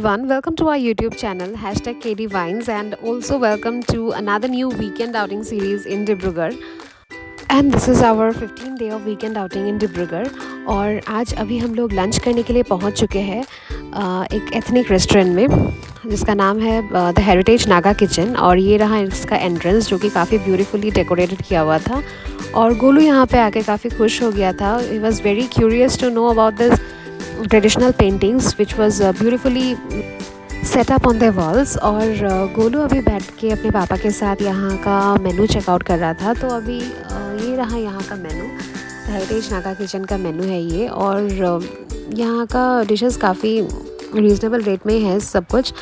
everyone, welcome to our YouTube channel #KD Vines and also welcome to another new weekend outing series in Dibrugarh. And this is our 15th day of weekend outing in Dibrugarh. और आज अभी हम लोग lunch करने के लिए पहुंच चुके हैं एक एथनिक रेस्टोरेंट में जिसका नाम है द हेरिटेज नागा किचन। और ये रहा इसका एंट्रेंस जो कि काफ़ी ब्यूटीफुली डेकोरेटेड किया हुआ था। और गोलू यहाँ पे आके काफ़ी खुश हो गया था। He was very curious to know about this traditional paintings which was beautifully set up on the walls. और गोलू अभी बैठ के अपने पापा के साथ यहाँ का मेनू चेकआउट कर रहा था। तो अभी ये रहा यहाँ का मेनू, हेरिटेज नागा किचन का मेनू है ये। और यहाँ का डिशेस काफ़ी रीज़नेबल रेट में है सब कुछ।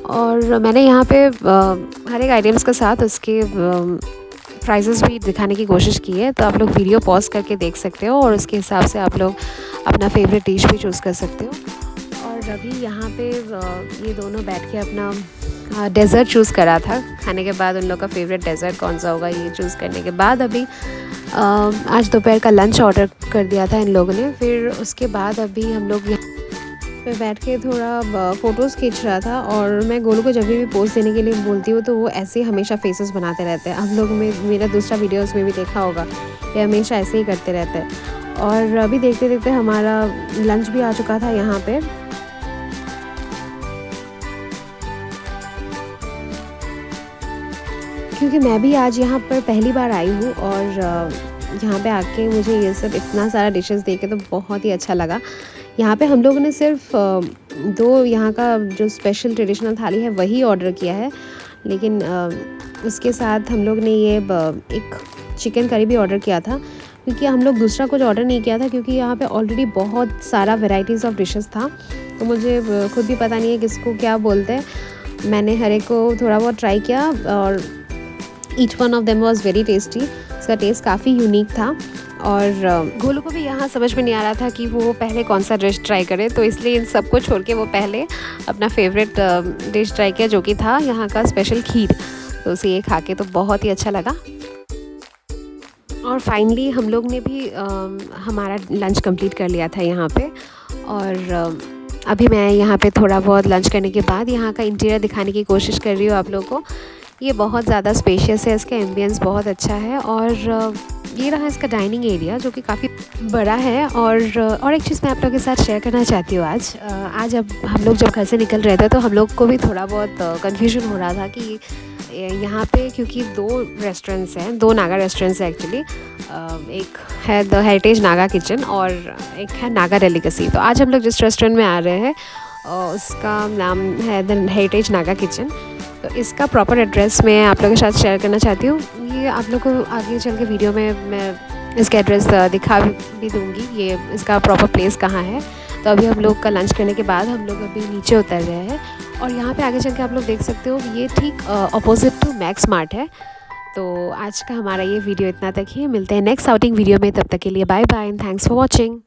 और मैंने यहाँ पे हर एक आइटम्स के साथ उसके प्राइसेस भी दिखाने की कोशिश की है। तो आप लोग वीडियो पॉज करके देख सकते हो और उसके हिसाब से आप लोग अपना फेवरेट डिश भी चूज़ कर सकते हो। और अभी यहाँ पे ये दोनों बैठ के अपना डेज़र्ट चूज़ करा था। खाने के बाद उन लोग का फेवरेट डेज़र्ट कौन सा होगा ये चूज़ करने के बाद अभी आज दोपहर का लंच ऑर्डर कर दिया था इन लोगों ने। फिर उसके बाद अभी हम लोग यहाँ पे बैठ के थोड़ा फ़ोटोज़ खींच रहा था। और मैं गोलू को जब भी पोस्ट देने के लिए बोलती हूँ तो वो ऐसे ही हमेशा फेसेस बनाते रहते हैं। हम लोग में मेरा दूसरा वीडियो उसमें भी देखा होगा, ये हमेशा ऐसे ही करते रहते हैं। और अभी देखते देखते हमारा लंच भी आ चुका था यहाँ पे। क्योंकि मैं भी आज यहाँ पर पहली बार आई हूँ और यहाँ पे आके मुझे ये सब इतना सारा डिशेस देखे तो बहुत ही अच्छा लगा। यहाँ पे हम लोगों ने सिर्फ दो यहाँ का जो स्पेशल ट्रेडिशनल थाली है वही ऑर्डर किया है। लेकिन उसके साथ हम लोग ने ये एक चिकन करी भी ऑर्डर किया था, क्योंकि हम लोग दूसरा कुछ ऑर्डर नहीं किया था क्योंकि यहाँ पे ऑलरेडी बहुत सारा वेराइटीज़ ऑफ डिशेस था। तो मुझे खुद भी पता नहीं है किसको क्या बोलते हैं। मैंने हर एक को थोड़ा बहुत ट्राई किया और each one of them was very tasty. इसका टेस्ट काफ़ी यूनिक था। और गोलू को भी यहाँ समझ में नहीं आ रहा था कि वो पहले कौन सा डिश ट्राई करे, तो इसलिए इन सब को छोड़ के वो पहले अपना फेवरेट डिश ट्राई किया जो कि था यहाँ का स्पेशल खीर। तो उसे ये खा के तो बहुत ही अच्छा लगा। और फाइनली हम लोग ने भी हमारा लंच कंप्लीट कर लिया था यहाँ पे। और अभी मैं यहाँ पे थोड़ा बहुत लंच करने के बाद यहाँ का इंटीरियर दिखाने की कोशिश कर रही हूँ आप लोगों को। ये बहुत ज़्यादा स्पेशियस है, इसका एम्बियंस बहुत अच्छा है। और ये रहा इसका डाइनिंग एरिया जो कि काफ़ी बड़ा है। और एक चीज़ मैं आप लोगों के साथ शेयर करना चाहती हूँ आज अब हम लोग जब घर से निकल रहे थे तो हम लोग को भी थोड़ा बहुत कन्फ्यूजन हो रहा था कि यहाँ पे क्योंकि दो रेस्टोरेंट्स हैं, दो नागा रेस्टोरेंट्स हैं एक्चुअली। एक है द हेरिटेज नागा किचन और एक है नागा डेलिकेसी। तो आज हम लोग जिस रेस्टोरेंट में आ रहे हैं उसका नाम है द हेरिटेज नागा किचन। तो इसका प्रॉपर एड्रेस मैं आप लोगों के साथ शेयर करना चाहती हूँ। ये आप लोग को आगे चल के वीडियो में मैं इसका एड्रेस दिखा भी दूँगी, ये इसका प्रॉपर प्लेस कहाँ है। तो अभी हम लोग का लंच करने के बाद हम लोग अभी नीचे उतर रहे हैं। और यहाँ पे आगे चल के आप लोग देख सकते हो ये ठीक अपोजिट टू मैक्स मार्ट है। तो आज का हमारा ये वीडियो इतना तक ही। मिलते हैं नेक्स्ट आउटिंग वीडियो में, तब तक के लिए bye bye and thanks for watching.